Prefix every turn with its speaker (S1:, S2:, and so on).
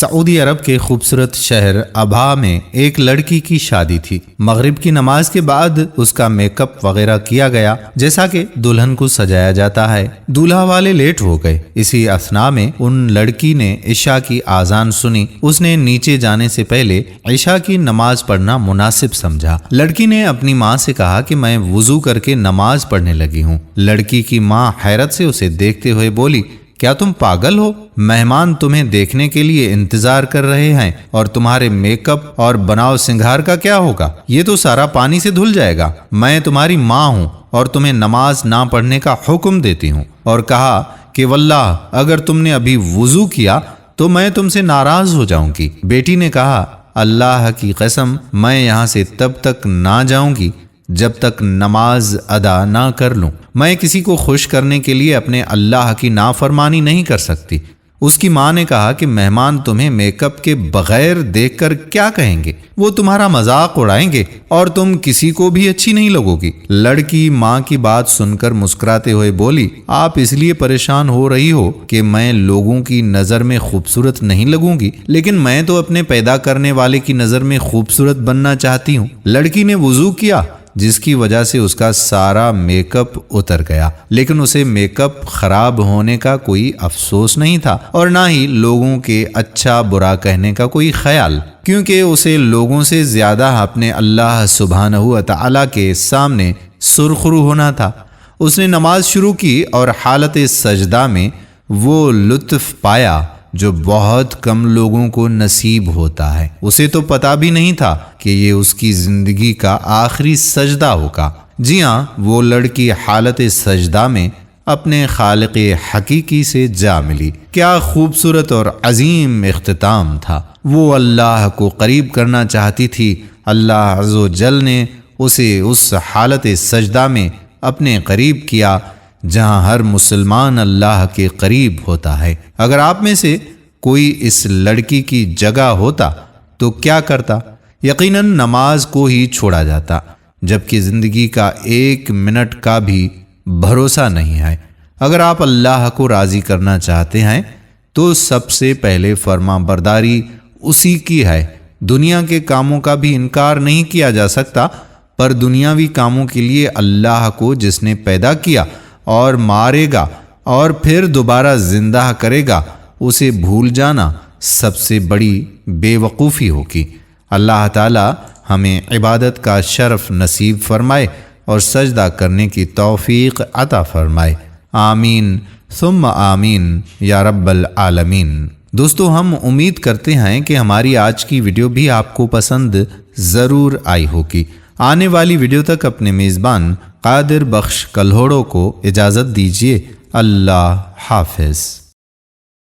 S1: سعودی عرب کے خوبصورت شہر ابہا میں ایک لڑکی کی شادی تھی۔ مغرب کی نماز کے بعد اس کا میک اپ وغیرہ کیا گیا جیسا کہ دلہن کو سجایا جاتا ہے۔ دولہا والے لیٹ ہو گئے۔ اسی اثناء میں ان لڑکی نے عشاء کی آذان سنی۔ اس نے نیچے جانے سے پہلے عشاء کی نماز پڑھنا مناسب سمجھا۔ لڑکی نے اپنی ماں سے کہا کہ میں وضو کر کے نماز پڑھنے لگی ہوں۔ لڑکی کی ماں حیرت سے اسے دیکھتے ہوئے بولی، کیا تم پاگل ہو؟ مہمان تمہیں دیکھنے کے لیے انتظار کر رہے ہیں اور تمہارے میک اپ اور بناؤ سنگھار کا کیا ہوگا؟ یہ تو سارا پانی سے دھل جائے گا۔ میں تمہاری ماں ہوں اور تمہیں نماز نہ پڑھنے کا حکم دیتی ہوں۔ اور کہا کہ واللہ اگر تم نے ابھی وضو کیا تو میں تم سے ناراض ہو جاؤں گی۔ بیٹی نے کہا، اللہ کی قسم میں یہاں سے تب تک نہ جاؤں گی جب تک نماز ادا نہ کر لوں۔ میں کسی کو خوش کرنے کے لیے اپنے اللہ کی نافرمانی نہیں کر سکتی۔ اس کی ماں نے کہا کہ مہمان تمہیں میک اپ کے بغیر دیکھ کر کیا کہیں گے؟ وہ تمہارا مذاق اڑائیں گے اور تم کسی کو بھی اچھی نہیں لگو گی۔ لڑکی ماں کی بات سن کر مسکراتے ہوئے بولی، آپ اس لیے پریشان ہو رہی ہو کہ میں لوگوں کی نظر میں خوبصورت نہیں لگوں گی، لیکن میں تو اپنے پیدا کرنے والے کی نظر میں خوبصورت بننا چاہتی ہوں۔ لڑکی نے وضو کیا جس کی وجہ سے اس کا سارا میک اپ اتر گیا، لیکن اسے میک اپ خراب ہونے کا کوئی افسوس نہیں تھا اور نہ ہی لوگوں کے اچھا برا کہنے کا کوئی خیال، کیونکہ اسے لوگوں سے زیادہ اپنے اللہ سبحانہ و تعالی کے سامنے سرخرو ہونا تھا۔ اس نے نماز شروع کی اور حالت سجدہ میں وہ لطف پایا جو بہت کم لوگوں کو نصیب ہوتا ہے۔ اسے تو پتہ بھی نہیں تھا کہ یہ اس کی زندگی کا آخری سجدہ ہوگا۔ جی ہاں، وہ لڑکی حالت سجدہ میں اپنے خالق حقیقی سے جا ملی۔ کیا خوبصورت اور عظیم اختتام تھا۔ وہ اللہ کو قریب کرنا چاہتی تھی۔ اللہ عز و جل نے اسے اس حالت سجدہ میں اپنے قریب کیا جہاں ہر مسلمان اللہ کے قریب ہوتا ہے۔ اگر آپ میں سے کوئی اس لڑکی کی جگہ ہوتا تو کیا کرتا؟ یقیناً نماز کو ہی چھوڑا جاتا، جبکہ زندگی کا ایک منٹ کا بھی بھروسہ نہیں ہے۔ اگر آپ اللہ کو راضی کرنا چاہتے ہیں تو سب سے پہلے فرما برداری اسی کی ہے۔ دنیا کے کاموں کا بھی انکار نہیں کیا جا سکتا، پر دنیاوی کاموں کے لیے اللہ کو جس نے پیدا کیا اور مارے گا اور پھر دوبارہ زندہ کرے گا، اسے بھول جانا سب سے بڑی بے وقوفی ہوگی۔ اللہ تعالی ہمیں عبادت کا شرف نصیب فرمائے اور سجدہ کرنے کی توفیق عطا فرمائے۔ آمین ثم آمین یا رب العالمین۔ دوستو، ہم امید کرتے ہیں کہ ہماری آج کی ویڈیو بھی آپ کو پسند ضرور آئی ہوگی۔ آنے والی ویڈیو تک اپنے میزبان قادر بخش کلہوڑوں کو اجازت دیجیے۔ اللہ حافظ۔